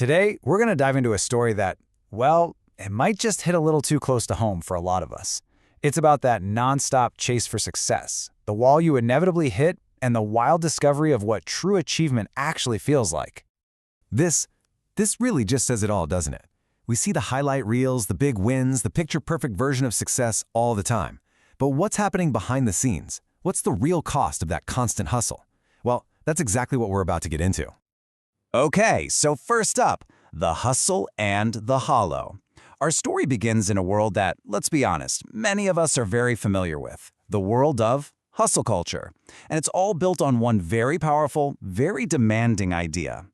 Today, we're going to dive into a story that, well, it might just hit a little too close to home for a lot of us. It's about that nonstop chase for success, the wall you inevitably hit, and the wild discovery of what true achievement actually feels like. This really just says it all, doesn't it? We see the highlight reels, the big wins, the picture-perfect version of success all the time. But what's happening behind the scenes? What's the real cost of that constant hustle? Well, that's exactly what we're about to get into. Okay, so first up, the hustle and the hollow. Our story begins in a world that, let's be honest, many of us are very familiar with, the world of hustle culture. And it's all built on one very powerful, very demanding idea.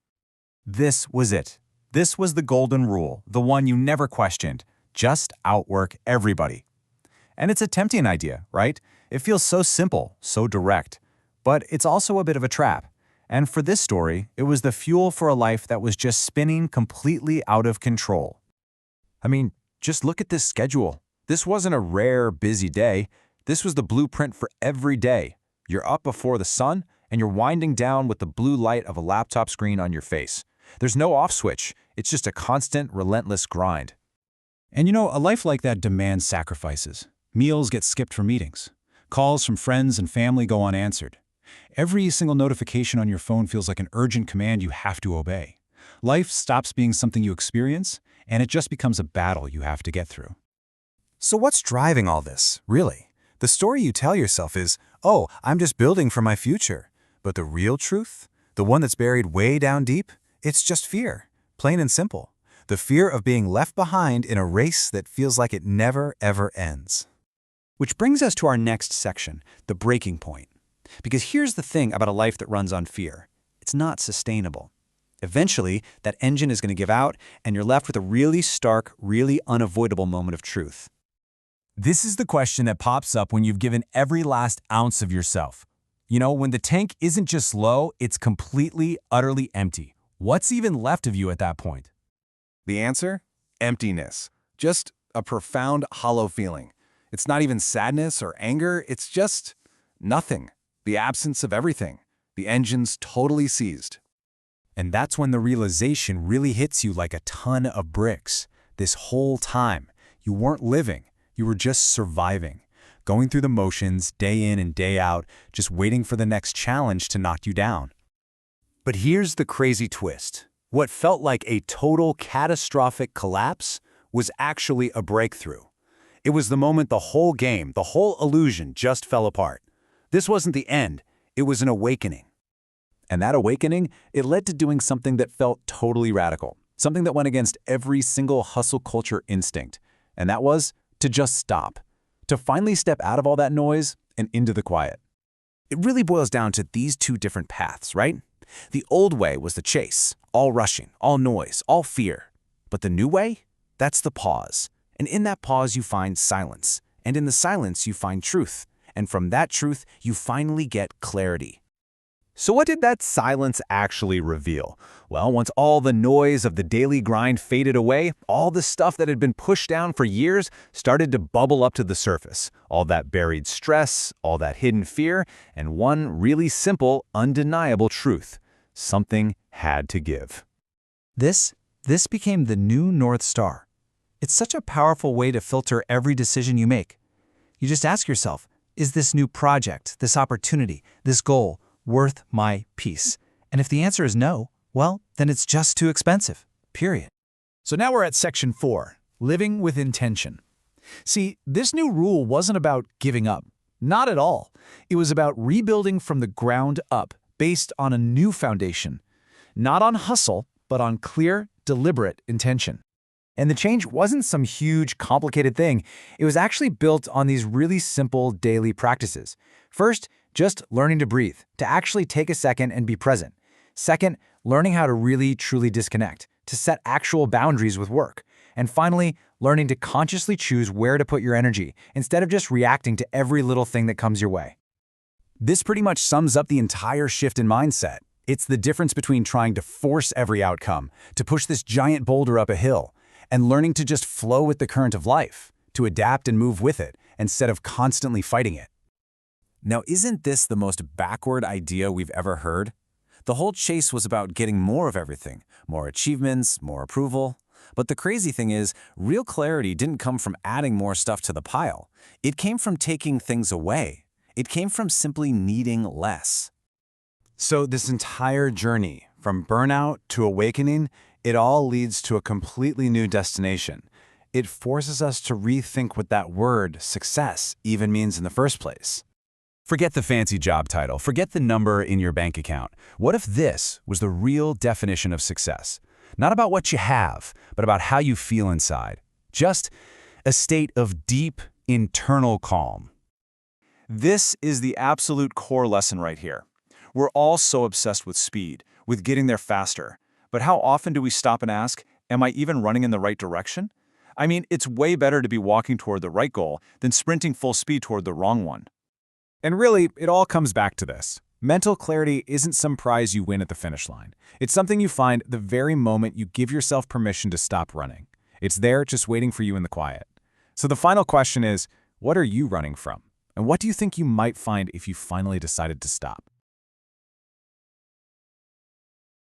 This was it. This was the golden rule, the one you never questioned. Just outwork everybody. And it's a tempting idea, right? It feels so simple, so direct. But it's also a bit of a trap. And for this story, it was the fuel for a life that was just spinning completely out of control. I mean, just look at this schedule. This wasn't a rare, busy day. This was the blueprint for every day. You're up before the sun, and you're winding down with the blue light of a laptop screen on your face. There's no off switch. It's just a constant, relentless grind. And a life like that demands sacrifices. Meals get skipped for meetings. Calls from friends and family go unanswered. Every single notification on your phone feels like an urgent command you have to obey. Life stops being something you experience, and it just becomes a battle you have to get through. So what's driving all this, really? The story you tell yourself is, oh, I'm just building for my future. But the real truth, the one that's buried way down deep, it's just fear, plain and simple. The fear of being left behind in a race that feels like it never, ever ends. Which brings us to our next section, the breaking point. Because here's the thing about a life that runs on fear. It's not sustainable. Eventually, that engine is going to give out, and you're left with a really stark, really unavoidable moment of truth. This is the question that pops up when you've given every last ounce of yourself. When the tank isn't just low, it's completely, utterly empty. What's even left of you at that point? The answer? Emptiness. Just a profound, hollow feeling. It's not even sadness or anger, it's just nothing. The absence of everything. The engine's totally seized. And that's when the realization really hits you like a ton of bricks. This whole time, you weren't living, you were just surviving, going through the motions day in and day out, just waiting for the next challenge to knock you down. But here's the crazy twist. What felt like a total catastrophic collapse was actually a breakthrough. It was the moment the whole game, the whole illusion just fell apart. This wasn't the end, it was an awakening. And that awakening, it led to doing something that felt totally radical, something that went against every single hustle culture instinct, and that was to just stop, to finally step out of all that noise and into the quiet. It really boils down to these two different paths, right? The old way was the chase, all rushing, all noise, all fear. But the new way? That's the pause. And in that pause you find silence, and in the silence you find truth. And from that truth, you finally get clarity. So what did that silence actually reveal? Well, once all the noise of the daily grind faded away, all the stuff that had been pushed down for years started to bubble up to the surface. All that buried stress, all that hidden fear, and one really simple, undeniable truth. Something had to give. This became the new North Star. It's such a powerful way to filter every decision you make. You just ask yourself, is this new project, this opportunity, this goal worth my peace? And if the answer is no, well, then it's just too expensive, period. So now we're at section 4, living with intention. See, this new rule wasn't about giving up. Not at all. It was about rebuilding from the ground up, based on a new foundation. Not on hustle, but on clear, deliberate intention. And the change wasn't some huge, complicated thing. It was actually built on these really simple daily practices. First, just learning to breathe, to actually take a second and be present. Second, learning how to really, truly disconnect, to set actual boundaries with work. And finally, learning to consciously choose where to put your energy, instead of just reacting to every little thing that comes your way. This pretty much sums up the entire shift in mindset. It's the difference between trying to force every outcome, to push this giant boulder up a hill, and learning to just flow with the current of life, to adapt and move with it, instead of constantly fighting it. Now, isn't this the most backward idea we've ever heard? The whole chase was about getting more of everything, more achievements, more approval. But the crazy thing is, real clarity didn't come from adding more stuff to the pile. It came from taking things away. It came from simply needing less. So this entire journey, from burnout to awakening, it all leads to a completely new destination. It forces us to rethink what that word, success, even means in the first place. Forget the fancy job title. Forget the number in your bank account. What if this was the real definition of success? Not about what you have, but about how you feel inside. Just a state of deep internal calm. This is the absolute core lesson right here. We're all so obsessed with speed, with getting there faster. But how often do we stop and ask, am I even running in the right direction? I mean, it's way better to be walking toward the right goal than sprinting full speed toward the wrong one. And really, it all comes back to this. Mental clarity isn't some prize you win at the finish line. It's something you find the very moment you give yourself permission to stop running. It's there just waiting for you in the quiet. So the final question is, what are you running from? And what do you think you might find if you finally decided to stop?